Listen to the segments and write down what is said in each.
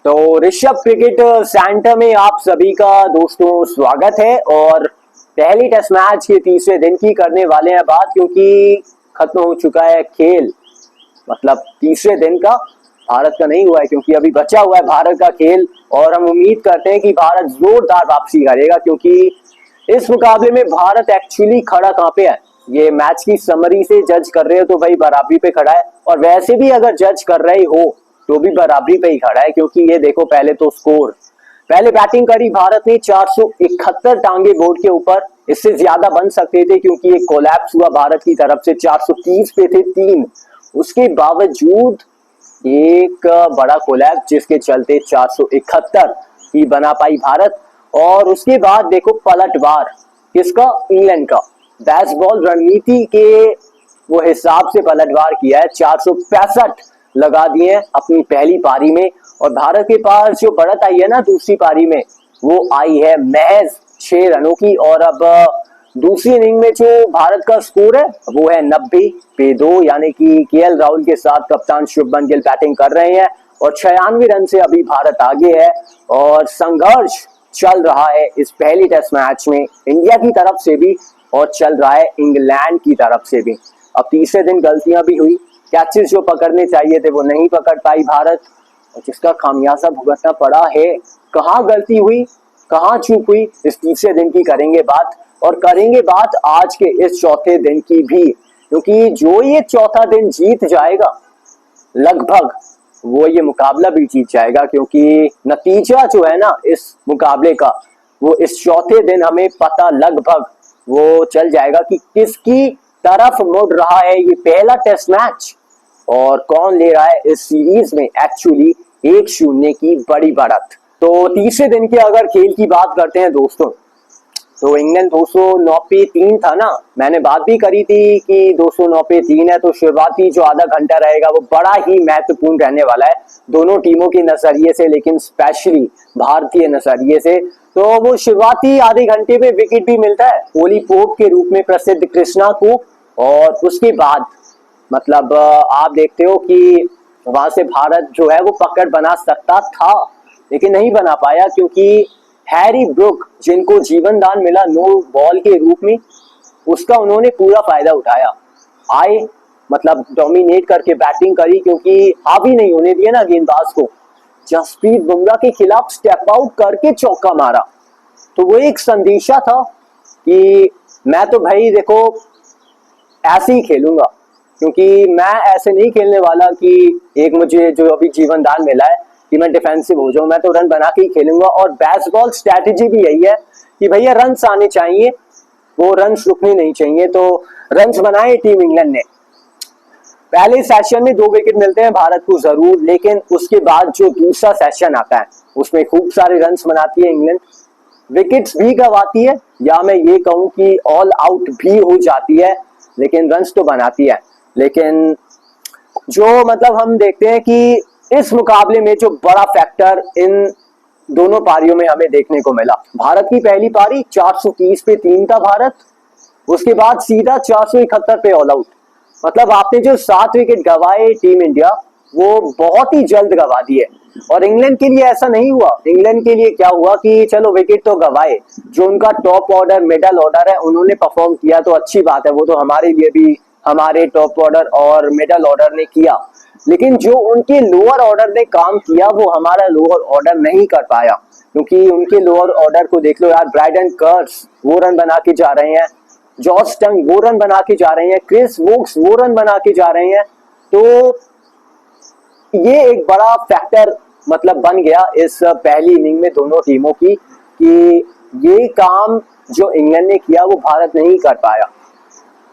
तो Rishabh cricket centre में आप सभी का दोस्तों स्वागत है। और पहली टेस्ट मैच के तीसरे दिन की करने वाले हैं बात, क्योंकि खत्म हो चुका है खेल। मतलब तीसरे दिन का भारत का नहीं हुआ है, क्योंकि अभी बचा हुआ है भारत का खेल। और हम उम्मीद करते हैं कि भारत जोरदार वापसी करेगा, क्योंकि इस मुकाबले में भारत एक्चुअली खड़ा कहाँ पे है। ये मैच की समरी से जज कर रहे हो तो भाई बराबरी पे खड़ा है, और वैसे भी अगर जज कर रहे हो तो भी बराबरी पे ही खड़ा है। क्योंकि ये देखो, पहले तो स्कोर, पहले बैटिंग करी भारत ने 471 टांगे बोर्ड के ऊपर। इससे ज्यादा बन सकते थे, क्योंकि एक कोलैप्स हुआ भारत की तरफ से। 430 पे थे 3, उसके बावजूद एक बड़ा कोलैप्स जिसके चलते 471 ही बना पाई भारत। और उसके बाद देखो पलटवार किसका, इंग्लैंड का। बेसबॉल रणनीति के वो हिसाब से पलटवार किया है, 465 लगा दिए अपनी पहली पारी में। और भारत के पास जो बढ़त आई है ना दूसरी पारी में, वो आई है महज 6 रनों की। और अब दूसरी इनिंग में जो भारत का स्कोर है वो है 90 पे 2, यानी कि केएल राहुल के साथ कप्तान शुभमन गिल बैटिंग कर रहे हैं और 96 रन से अभी भारत आगे है। और संघर्ष चल रहा है इस पहली टेस्ट मैच में इंडिया की तरफ से भी, और चल रहा है इंग्लैंड की तरफ से भी। अब तीसरे दिन गलतियां भी हुई, कैचेस जो पकड़ने चाहिए थे वो नहीं पकड़ पाई भारत, और जिसका खामियाजा भुगतना पड़ा है। कहाँ गलती हुई, कहाँ चूक हुई, इस तीसरे दिन की करेंगे बात। और करेंगे बात आज के इस चौथे दिन की भी, क्योंकि जो ये चौथा दिन जीत जाएगा लगभग वो ये मुकाबला भी जीत जाएगा। क्योंकि नतीजा जो है ना इस मुकाबले का, वो इस चौथे दिन हमें पता लगभग वो चल जाएगा कि किसकी तरफ मुड़ रहा है ये पहला टेस्ट मैच, और कौन ले रहा है इस सीरीज में एक्चुअली 1-0 की बड़ी बढ़त। तो तीसरे दिन के अगर खेल की बात करते हैं दोस्तों, तो इंग्लैंड 209 पे 3 था ना। मैंने बात भी करी थी कि 209 पे 3 है, तो शुरुआती जो आधा घंटा रहेगा वो बड़ा ही महत्वपूर्ण रहने वाला है दोनों टीमों के नजरिए से, लेकिन स्पेशली भारतीय नजरिए से। तो वो शुरुआती आधे घंटे में विकेट भी मिलता है ओली पोप के रूप में प्रसिद्ध कृष्णा को। और उसके बाद मतलब आप देखते हो कि वहां से भारत जो है वो पकड़ बना सकता था, लेकिन नहीं बना पाया, क्योंकि हैरी ब्रुक जिनको जीवन दान मिला नो बॉल के रूप में, उसका उन्होंने पूरा फायदा उठाया। आए मतलब डोमिनेट करके बैटिंग करी, क्योंकि हावी नहीं होने दिया ना गेंदबाज को। जसप्रीत बुमराह के खिलाफ स्टेप आउट करके चौका मारा, तो वो एक संदेशा था कि मैं तो भाई देखो ऐसे ही खेलूंगा, क्योंकि मैं ऐसे नहीं खेलने वाला कि एक मुझे जो अभी जीवन दान मिला है कि मैं डिफेंसिव हो जाऊं। मैं तो रन बना के ही खेलूंगा। और बेसबॉल स्ट्रैटेजी भी यही है कि भैया रन्स आने चाहिए, वो रन्स रुकने नहीं चाहिए। तो रन्स बनाए टीम इंग्लैंड ने। पहले सेशन में 2 विकेट मिलते हैं भारत को जरूर, लेकिन उसके बाद जो दूसरा सेशन आता है उसमें खूब सारे रन्स बनाती है इंग्लैंड, विकेट्स भी गंवाती है, या मैं ये कहूं कि ऑल आउट भी हो जाती है, लेकिन रन्स तो बनाती है। लेकिन जो मतलब हम देखते हैं कि इस मुकाबले में जो बड़ा फैक्टर इन दोनों पारियों में हमें देखने को मिला, भारत की पहली पारी 430 पे 3 था भारत, उसके बाद सीधा 471 पे ऑल आउट। मतलब आपने जो 7 विकेट गंवाए टीम इंडिया, वो बहुत ही जल्द गंवा दिए। और इंग्लैंड के लिए ऐसा नहीं हुआ। इंग्लैंड के लिए क्या हुआ कि चलो विकेट तो गंवाए, जो उनका टॉप ऑर्डर मिडल ऑर्डर है उन्होंने परफॉर्म किया तो अच्छी बात है, वो तो हमारे लिए भी, हमारे टॉप ऑर्डर और मिडल ऑर्डर ने किया। लेकिन जो उनके लोअर ऑर्डर ने काम किया वो हमारा लोअर ऑर्डर नहीं कर पाया, क्योंकि उनके लोअर ऑर्डर को देख लो यार। ब्राइडन कर्स वो रन बना के जा रहे हैं, जॉर्ज टंग वो रन बना के जा रहे हैं, क्रिस वोक्स वो रन बना के जा रहे हैं। तो ये एक बड़ा फैक्टर मतलब बन गया इस पहली इनिंग में दोनों टीमों की, कि ये काम जो इंग्लैंड ने किया वो भारत नहीं कर पाया।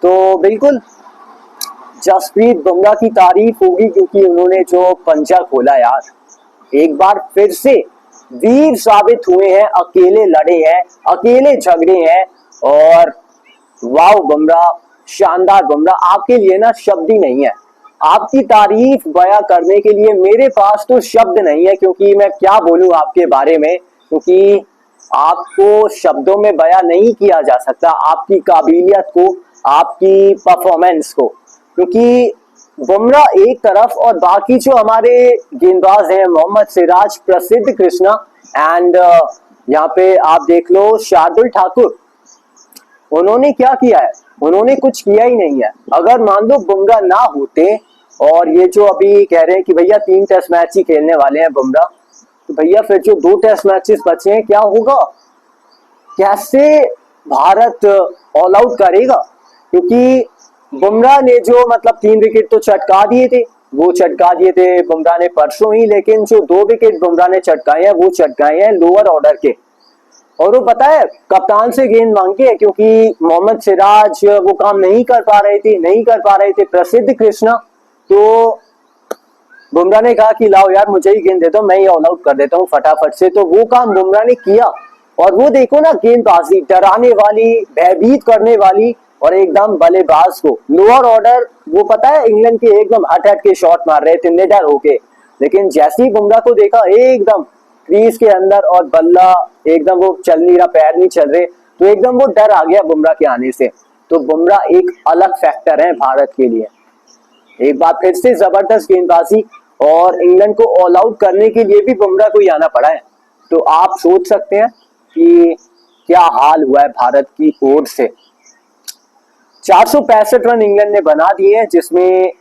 तो बिल्कुल जसप्रीत बुमराह की तारीफ होगी, क्योंकि उन्होंने जो पंजा खोला यार, एक बार फिर से वीर साबित हुए हैं, अकेले लड़े हैं, अकेले झगड़े हैं। और वाव बुमराह, शानदार बुमराह, आपके लिए ना शब्द ही नहीं है। आपकी तारीफ बयां करने के लिए मेरे पास तो शब्द नहीं है, क्योंकि मैं क्या बोलूं आपके बारे में, क्योंकि आपको शब्दों में बयां नहीं किया जा सकता आपकी काबिलियत को, आपकी परफॉर्मेंस को। क्योंकि बुमराह एक तरफ और बाकी जो हमारे गेंदबाज हैं मोहम्मद सिराज, प्रसिद्ध कृष्णा एंड यहाँ पे आप देख लो शार्दुल ठाकुर, उन्होंने क्या किया है? उन्होंने कुछ किया ही नहीं है। अगर मान लो बुमराह ना होते और ये जो अभी कह रहे हैं कि भैया 3 टेस्ट मैच ही खेलने वाले हैं बुमराह, तो भैया फिर जो 2 टेस्ट मैचेस बचे हैं क्या होगा? कैसे भारत ऑल आउट करेगा? क्योंकि बुमराह ने जो मतलब 3 विकेट तो चटका दिए थे, वो चटका दिए थे बुमराह ने परसों ही, लेकिन जो 2 विकेट बुमराह ने चटकाए हैं वो चटकाए हैं लोअर ऑर्डर के। और वो पता है कप्तान से गेंद मांगी है क्योंकि मोहम्मद सिराज वो काम नहीं कर पा रहे थे, प्रसिद्ध कृष्णा। तो बुमराह ने कहा कि लाओ यार मुझे ही गेंद दे दो, मैं ही ऑल आउट कर देता हूँ फटाफट से। तो वो काम बुमराह ने किया और वो देखो ना गेंदबाजी डराने वाली, भयभीत करने वाली, और एकदम बल्लेबाज को लोअर ऑर्डर वो पता है इंग्लैंड के एकदम हट हट के शॉट मार रहे थे निडर होके, लेकिन जैसे ही बुमराह को देखा एकदम क्रीज के अंदर और बल्ला एकदम वो चल नहीं रहा, पैर नहीं चल रहे, तो एकदम वो डर आ गया बुमराह के आने से। तो बुमराह एक अलग फैक्टर है भारत के लिए। एक बार फिर से जबरदस्त गेंदबाजी और इंग्लैंड को ऑल आउट करने के लिए भी बुमराह को ही आना पड़ा है। तो आप सोच सकते हैं कि क्या हाल हुआ है भारत की ओर से। 465 रन इंग्लैंड ने बना दिए हैं, जिसमें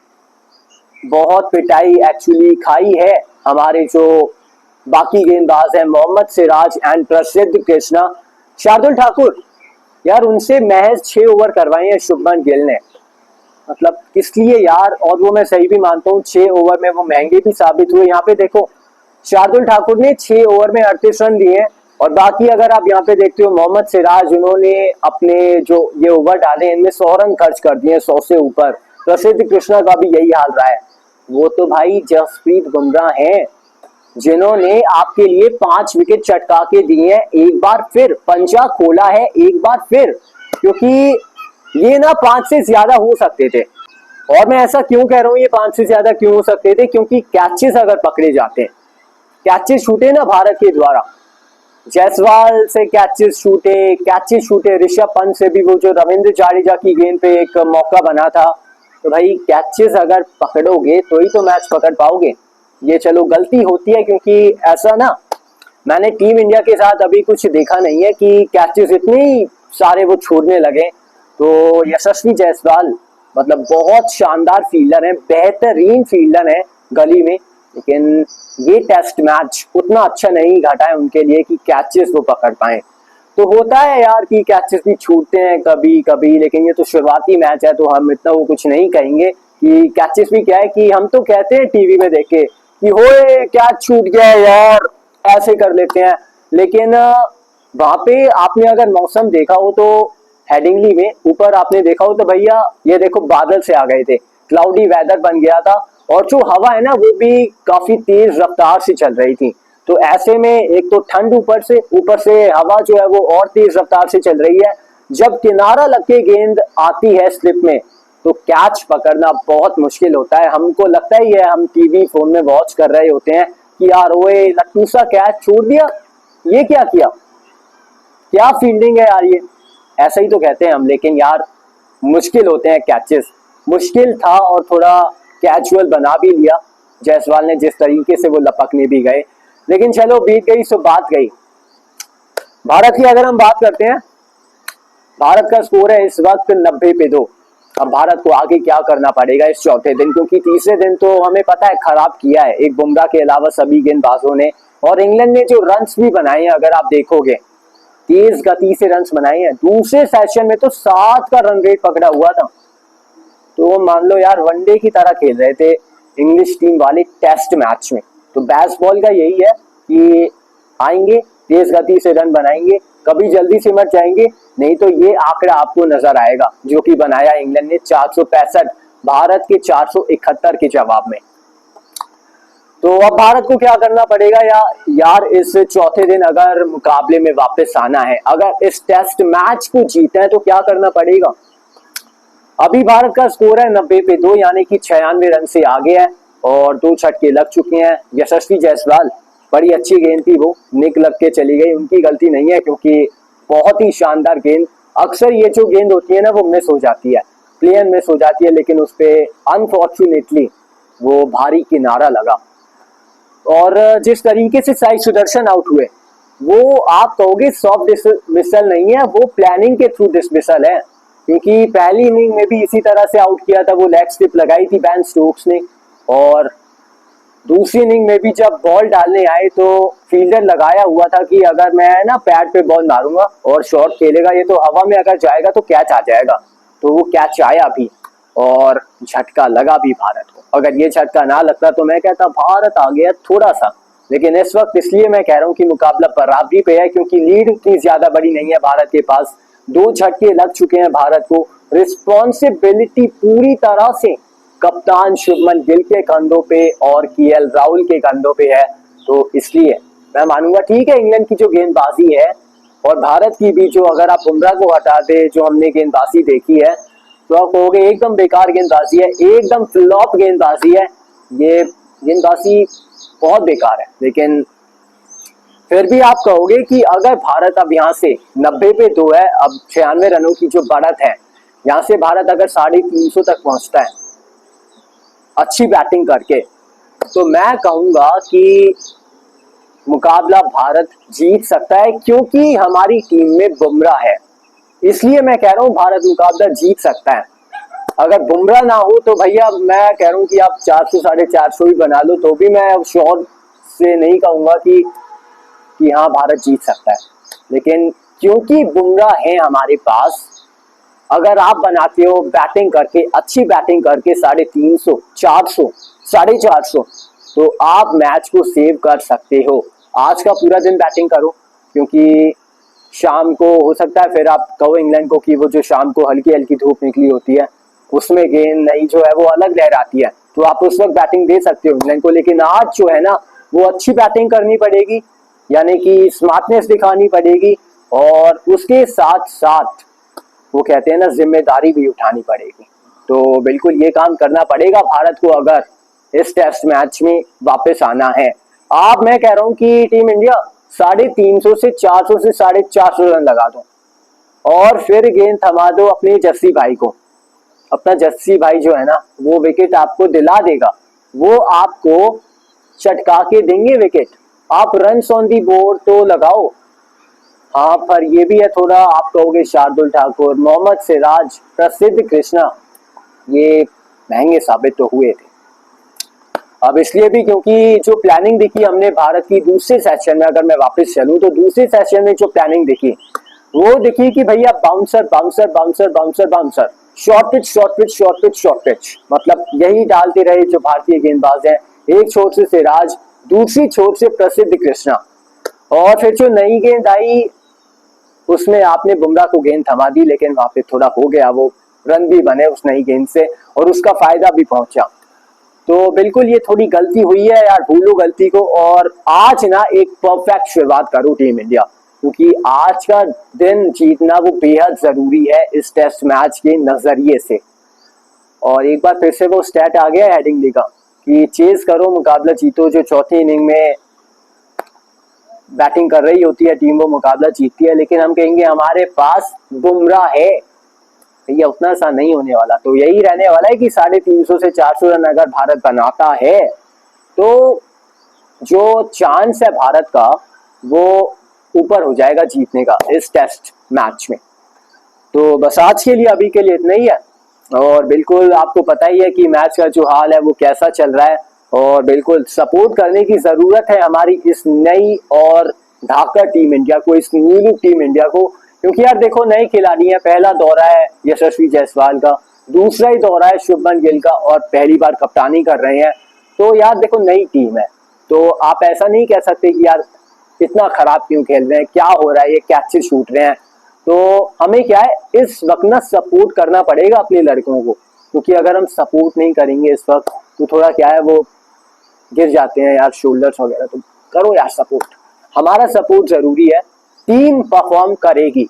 बहुत पिटाई एक्चुअली खाई है हमारे जो बाकी गेंदबाज हैं मोहम्मद सिराज एंड प्रसिद्ध कृष्णा। शार्दुल ठाकुर यार उनसे महज 6 ओवर करवाए हैं शुभमन गिल ने, मतलब किस लिए यार? और वो मैं सही भी मानता हूँ 6 ओवर में वो महंगे भी साबित हुए। यहाँ पे देखो शार्दुल ठाकुर ने 6 ओवर में 38 रन दिए, और बाकी अगर आप यहाँ पे देखते हो मोहम्मद सिराज, उन्होंने अपने जो ये ओवर डाले इनमें 100 रन खर्च कर दिए, 100 से ऊपर। प्रसिद्ध कृष्णा का भी यही हाल रहा है। वो तो भाई जसप्रीत बुमराह हैं जिन्होंने आपके लिए 5 विकेट चटका के दिए हैं। एक बार फिर पंजा खोला है, एक बार फिर, क्योंकि ये ना 5 से ज्यादा हो सकते थे। और मैं ऐसा क्यों कह रहा हूँ ये 5 से ज्यादा क्यों हो सकते थे? क्योंकि कैचेस अगर पकड़े जाते हैं, कैचेस छूटे ना भारत के द्वारा, जायसवाल से कैचेस छूटे, ऋषभ पंत से भी वो जो रविंद्र जाडेजा की गेंद पे एक मौका बना था। तो भाई कैचेस अगर पकड़ोगे तो ही तो मैच पकड़ पाओगे। ये चलो गलती होती है क्योंकि ऐसा ना मैंने टीम इंडिया के साथ अभी कुछ देखा नहीं है कि कैचेस इतने सारे वो छोड़ने लगे। तो यशस्वी जायसवाल मतलब बहुत शानदार फील्डर है, बेहतरीन फील्डर है गली में, लेकिन ये टेस्ट मैच उतना अच्छा नहीं घटा है उनके लिए कि कैचेस वो पकड़ पाए। तो होता है यार कि कैचेस भी छूटते हैं कभी कभी, लेकिन ये तो शुरुआती मैच है तो हम इतना वो कुछ नहीं कहेंगे कि कैचेस भी क्या है कि हम तो कहते हैं टीवी में देख के कि होए कैच छूट गया यार, ऐसे कर लेते हैं। लेकिन वहां पे आपने अगर मौसम देखा हो तो हेडिंगली में ऊपर आपने देखा हो तो भैया ये देखो बादल से आ गए थे, क्लाउडी वेदर बन गया था, और जो हवा है ना वो भी काफी तेज रफ्तार से चल रही थी। तो ऐसे में एक तो ठंड ऊपर से हवा जो है वो और तेज रफ्तार से चल रही है। जब किनारा लग के गेंद आती है स्लिप में तो कैच पकड़ना बहुत मुश्किल होता है। हमको लगता ही है, हम टीवी फोन में वॉच कर रहे होते हैं कि यार ओए लट्टू सा कैच छोड़ दिया, ये क्या किया, क्या फील्डिंग है यार ये, ऐसा ही तो कहते हैं हम। लेकिन यार मुश्किल होते हैं कैचेस, मुश्किल था और थोड़ा कैजुअल बना भी लिया जायसवाल ने जिस तरीके से वो लपकने भी गए। लेकिन चलो बीत गई सो बात गई। भारत की अगर हम बात करते हैं, भारत का स्कोर है इस वक्त 90 पे 2। अब भारत को आगे क्या करना पड़ेगा इस चौथे दिन, क्योंकि तीसरे दिन तो हमें पता है खराब किया है एक बुमराह के अलावा सभी गेंदबाजों ने। और इंग्लैंड ने जो रन्स भी बनाए हैं अगर आप देखोगे, तेज गति से रन्स बनाए हैं। दूसरे सेशन में तो 7 का रन रेट पकड़ा हुआ था। तो मान लो यार वनडे की तरह खेल रहे थे इंग्लिश टीम वाले टेस्ट मैच में। तो बेसबॉल का यही है कि आएंगे तेज गति से रन बनाएंगे, कभी जल्दी सिमट जाएंगे, नहीं तो ये आंकड़ा आपको नजर आएगा जो कि बनाया इंग्लैंड ने 465 भारत के 471 के जवाब में। तो अब भारत को क्या करना पड़ेगा यार इस चौथे दिन अगर मुकाबले में वापस आना है, अगर इस टेस्ट मैच को जीते हैं तो क्या करना पड़ेगा। अभी भारत का स्कोर है 90 पे 2, यानी कि 96 रन से आगे है और 2 छक्के लग चुके हैं। यशस्वी जायसवाल बड़ी अच्छी गेंद थी, वो निक लग के चली गई, उनकी गलती नहीं है क्योंकि बहुत ही शानदार गेंद, अक्सर ये जो गेंद होती है ना वो मिस हो जाती है। प्लेयर मिस हो जाती है, लेकिन उस पे अनफॉर्चुनेटली वो भारी किनारा लगा। और जिस तरीके से साई सुदर्शन आउट हुए, वो आप कहोगे सॉफ्ट डिसमिसल नहीं है, वो प्लानिंग के थ्रू डिसमिसल है। क्योंकि पहली इनिंग में भी इसी तरह से आउट किया था, वो लेग स्लिप लगाई थी बैन स्टोक्स ने। और दूसरी इनिंग में भी जब बॉल डालने आए तो फील्डर लगाया हुआ था कि अगर मैं ना पैड पे बॉल मारूंगा और शॉट खेलेगा ये, तो हवा में अगर जाएगा तो कैच आ जाएगा। तो वो कैच आया भी और झटका लगा भी भारत को। अगर ये झटका ना लगता तो मैं कहता भारत आ गया थोड़ा सा। लेकिन इस वक्त इसलिए मैं कह रहा हूँ कि मुकाबला बराबरी पे है, क्योंकि लीड उतनी ज्यादा बड़ी नहीं है भारत के पास। 2 झटके लग चुके हैं भारत को। रिस्पॉन्सिबिलिटी पूरी तरह से कप्तान शुभमन गिल के कंधों पे और केएल राहुल के कंधों पे है। तो इसलिए मैं मानूंगा ठीक है, इंग्लैंड की जो गेंदबाजी है और भारत की भी, जो अगर आप बुमराह को हटा दे जो हमने गेंदबाजी देखी है, तो आप कहोगे एकदम बेकार गेंदबाजी है, एकदम फ्लॉप गेंदबाजी है, ये गेंदबाजी बहुत बेकार है। लेकिन फिर भी आप कहोगे कि अगर भारत अब यहाँ से 90 पे 2 है, अब 96 रनों की जो बढ़त है, यहाँ से भारत अगर 350 तक पहुंचता है अच्छी बैटिंग करके, तो मैं कहूंगा कि मुकाबला भारत जीत सकता है, क्योंकि हमारी टीम में बुमराह है। इसलिए मैं कह रहा हूं भारत मुकाबला जीत सकता है। अगर बुमराह ना हो तो भैया मैं कह रहा हूं कि आप 400 450 ही बना लो, तो भी मैं अब श्योर से नहीं कहूंगा कि हाँ भारत जीत सकता है। लेकिन क्योंकि बुमराह है हमारे पास, अगर आप बनाते हो बैटिंग करके, अच्छी बैटिंग करके 350 400 450, तो आप मैच को सेव कर सकते हो। आज का पूरा दिन बैटिंग करो, क्योंकि शाम को हो सकता है फिर आप कहो इंग्लैंड को कि वो जो शाम को हल्की हल्की धूप निकली होती है उसमें गेंद नहीं जो है वो अलग लहराती है, तो आप उस वक्त बैटिंग दे सकते हो इंग्लैंड को। लेकिन आज जो है ना, वो अच्छी बैटिंग करनी पड़ेगी, यानी कि स्मार्टनेस दिखानी पड़ेगी, और उसके साथ साथ वो कहते हैं ना जिम्मेदारी भी उठानी पड़ेगी। तो बिल्कुल ये काम करना पड़ेगा भारत को अगर इस टेस्ट मैच में वापस आना है। आप मैं कह रहा हूं कि टीम इंडिया 350 से 400 से 450 रन लगा दो और फिर गेंद थमा दो अपने जस्सी भाई को। अपना जस्सी भाई जो है ना, वो विकेट आपको दिला देगा, वो आपको चटका के देंगे विकेट। आप रन ऑन दी बोर्ड तो लगाओ, हाँ, पर ये भी है थोड़ा, आप कहोगे शार्दुल ठाकुर, मोहम्मद सिराज, प्रसिद्ध कृष्णा, ये महंगे साबित तो हुए थे। अब इसलिए भी क्योंकि जो प्लानिंग देखी हमने भारत की दूसरे सेशन में, अगर मैं वापस चलूं तो दूसरे सेशन में जो प्लानिंग देखी, वो देखी कि भैया bouncer bouncer bouncer bouncer bouncer, short pitch short pitch short pitch short pitch, मतलब यही डालते रहे जो भारतीय गेंदबाज हैं। एक छोर से सिराज, दूसरी छोर से प्रसिद्ध कृष्णा, और फिर जो नई गेंद आई उसमें आपने बुमराह को गेंद थमा दी, लेकिन वहां पे थोड़ा हो गया, वो रन भी बने उस नई गेंद से और उसका फायदा भी पहुंचा। तो बिल्कुल ये थोड़ी गलती हुई है यार, भूलो गलती को और आज ना एक परफेक्ट शुरुआत करो टीम इंडिया, क्योंकि आज का दिन जीतना वो बेहद जरूरी है इस टेस्ट मैच के नजरिए से। और एक बार फिर से वो स्टैट आ गया हेडिंगली का कि चेज करो मुकाबला जीतो। जो चौथी इनिंग में बैटिंग कर रही होती है टीम वो मुकाबला जीतती है, लेकिन हम कहेंगे हमारे पास बुमराह है, ये उतना सा नहीं होने वाला। तो यही रहने वाला है कि 350 से 400 रन अगर भारत बनाता है तो जो चांस है भारत का वो ऊपर हो जाएगा जीतने का इस टेस्ट मैच में। तो बस आज के लिए अभी के लिए इतना ही है, और बिल्कुल आपको पता ही है कि मैच का जो हाल है वो कैसा चल रहा है, और बिल्कुल सपोर्ट करने की जरूरत है हमारी इस नई और धाकड़ टीम इंडिया को, इस नीली टीम इंडिया को। क्योंकि यार देखो नए खिलाड़ी हैं, पहला दौरा है यशस्वी जायसवाल का, दूसरा ही दौरा है शुभमन गिल का, और पहली बार कप्तानी कर रहे हैं। तो यार देखो नई टीम है, तो आप ऐसा नहीं कह सकते कि यार इतना खराब क्यों खेल रहे हैं, क्या हो रहा है, ये कैचे छूट रहे हैं। तो हमें क्या है इस वक्त ना सपोर्ट करना पड़ेगा अपने लड़कों को, क्योंकि अगर हम सपोर्ट नहीं करेंगे इस वक्त तो थोड़ा क्या है वो गिर जाते हैं यार शोल्डर्स वगैरह। तो करो यार सपोर्ट, हमारा सपोर्ट जरूरी है। टीम परफॉर्म करेगी,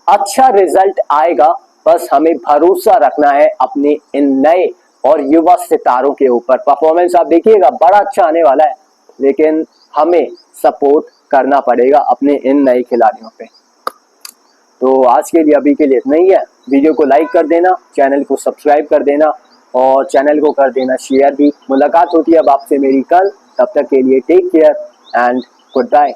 अच्छा रिजल्ट आएगा, बस हमें भरोसा रखना है अपने इन नए और युवा सितारों के ऊपर। परफॉर्मेंस आप देखिएगा बड़ा अच्छा आने वाला है, लेकिन हमें सपोर्ट करना पड़ेगा अपने इन नए खिलाड़ियों पे। तो आज के लिए अभी के लिए इतना ही है, वीडियो को लाइक कर देना, चैनल को सब्सक्राइब कर देना और चैनल को कर देना शेयर भी। मुलाकात होती है अब आपसे मेरी कल, तब तक के लिए take care and goodbye.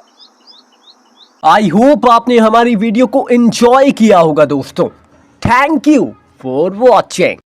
I hope आपने हमारी वीडियो को एंजॉय किया होगा दोस्तों। Thank you for watching.